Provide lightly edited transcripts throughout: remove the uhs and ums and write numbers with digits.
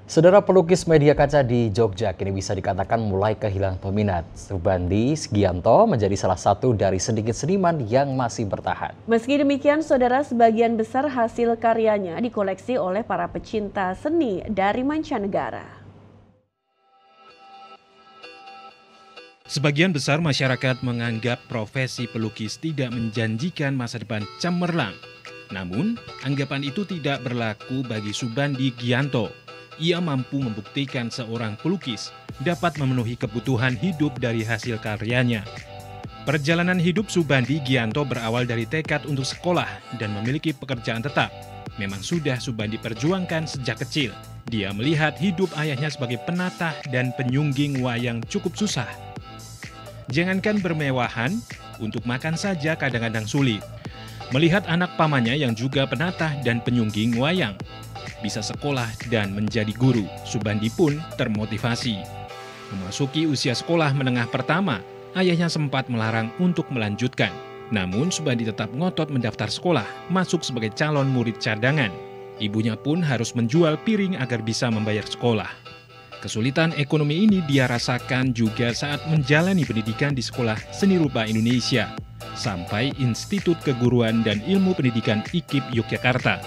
Saudara pelukis media kaca di Jogja kini bisa dikatakan mulai kehilangan peminat. Subandi Sugianto menjadi salah satu dari sedikit seniman yang masih bertahan. Meski demikian, saudara, sebagian besar hasil karyanya dikoleksi oleh para pecinta seni dari mancanegara. Sebagian besar masyarakat menganggap profesi pelukis tidak menjanjikan masa depan cemerlang. Namun, anggapan itu tidak berlaku bagi Subandi Sugianto. Ia mampu membuktikan seorang pelukis dapat memenuhi kebutuhan hidup dari hasil karyanya. Perjalanan hidup Subandi Sugianto berawal dari tekad untuk sekolah dan memiliki pekerjaan tetap. Memang sudah Subandi perjuangkan sejak kecil. Dia melihat hidup ayahnya sebagai penatah dan penyungging wayang cukup susah. Jangankan bermewahan, untuk makan saja kadang-kadang sulit. Melihat anak pamannya yang juga penatah dan penyungging wayang bisa sekolah dan menjadi guru, Subandi pun termotivasi. Memasuki usia sekolah menengah pertama, ayahnya sempat melarang untuk melanjutkan. Namun Subandi tetap ngotot mendaftar sekolah, masuk sebagai calon murid cadangan. Ibunya pun harus menjual piring agar bisa membayar sekolah. Kesulitan ekonomi ini dia rasakan juga saat menjalani pendidikan di Sekolah Seni Rupa Indonesia, sampai Institut Keguruan dan Ilmu Pendidikan IKIP Yogyakarta.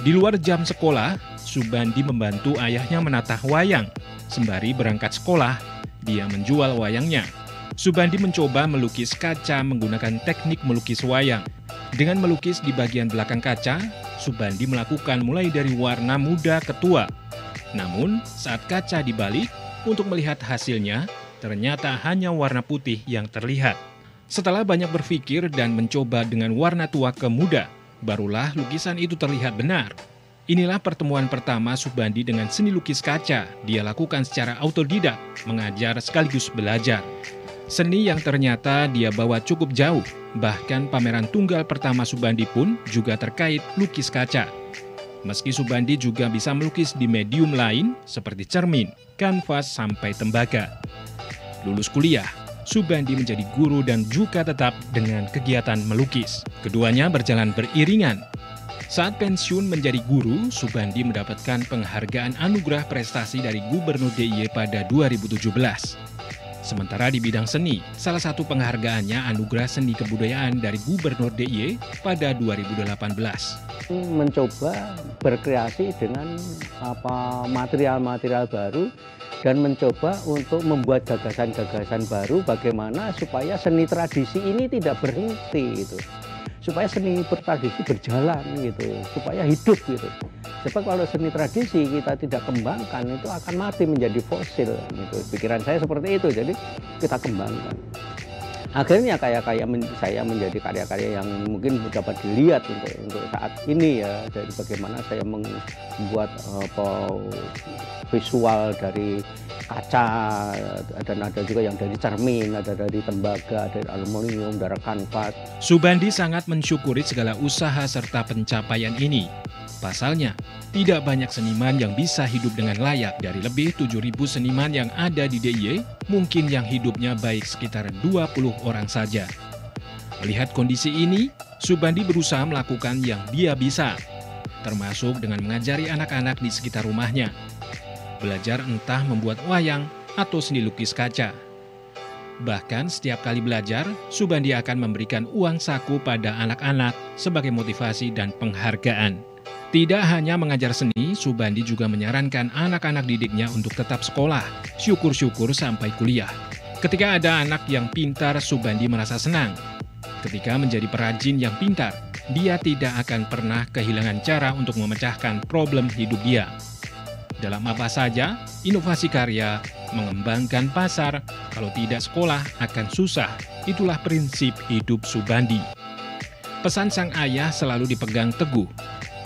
Di luar jam sekolah, Subandi membantu ayahnya menatah wayang. Sembari berangkat sekolah, dia menjual wayangnya. Subandi mencoba melukis kaca menggunakan teknik melukis wayang. Dengan melukis di bagian belakang kaca, Subandi melakukan mulai dari warna muda ke tua. Namun, saat kaca dibalik, untuk melihat hasilnya, ternyata hanya warna putih yang terlihat. Setelah banyak berpikir dan mencoba dengan warna tua ke muda, barulah lukisan itu terlihat benar. Inilah pertemuan pertama Subandi dengan seni lukis kaca. Dia lakukan secara autodidak, mengajar sekaligus belajar. Seni yang ternyata dia bawa cukup jauh. Bahkan pameran tunggal pertama Subandi pun juga terkait lukis kaca. Meski Subandi juga bisa melukis di medium lain seperti cermin, kanvas, sampai tembaga. Lulus kuliah, Subandi menjadi guru dan juga tetap dengan kegiatan melukis. Keduanya berjalan beriringan. Saat pensiun menjadi guru, Subandi mendapatkan penghargaan anugerah prestasi dari Gubernur DIY pada 2017. Sementara di bidang seni, salah satu penghargaannya Anugerah Seni Kebudayaan dari Gubernur DIY pada 2018. Mencoba berkreasi dengan material-material baru dan mencoba untuk membuat gagasan-gagasan baru bagaimana supaya seni tradisi ini tidak berhenti gitu. Supaya seni bertradisi berjalan gitu, supaya hidup gitu. Sebab kalau seni tradisi kita tidak kembangkan itu akan mati menjadi fosil gitu. Pikiran saya seperti itu, jadi kita kembangkan. Akhirnya saya menjadi karya-karya yang mungkin dapat dilihat untuk saat ini ya, dari bagaimana saya membuat visual dari kaca, dan ada juga yang dari cermin, ada dari tembaga, dari aluminium, dari kanvas. Subandi sangat mensyukuri segala usaha serta pencapaian ini. Pasalnya, tidak banyak seniman yang bisa hidup dengan layak. Dari lebih 7.000 seniman yang ada di DIY, mungkin yang hidupnya baik sekitar 20 orang saja. Melihat kondisi ini, Subandi berusaha melakukan yang dia bisa, termasuk dengan mengajari anak-anak di sekitar rumahnya. Belajar entah membuat wayang atau seni lukis kaca. Bahkan setiap kali belajar, Subandi akan memberikan uang saku pada anak-anak sebagai motivasi dan penghargaan. Tidak hanya mengajar seni, Subandi juga menyarankan anak-anak didiknya untuk tetap sekolah, syukur-syukur sampai kuliah. Ketika ada anak yang pintar, Subandi merasa senang. Ketika menjadi perajin yang pintar, dia tidak akan pernah kehilangan cara untuk memecahkan problem hidup dia. Dalam apa saja, inovasi karya, mengembangkan pasar, kalau tidak sekolah akan susah. Itulah prinsip hidup Subandi. Pesan sang ayah selalu dipegang teguh.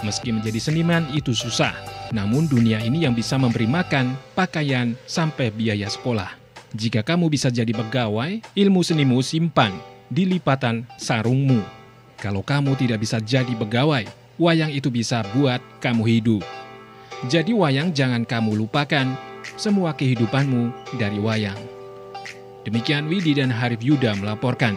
Meski menjadi seniman itu susah, namun dunia ini yang bisa memberi makan, pakaian, sampai biaya sekolah. Jika kamu bisa jadi pegawai, ilmu senimu simpan di lipatan sarungmu. Kalau kamu tidak bisa jadi pegawai, wayang itu bisa buat kamu hidup. Jadi wayang jangan kamu lupakan, semua kehidupanmu dari wayang. Demikian Widi dan Harif Yuda melaporkan.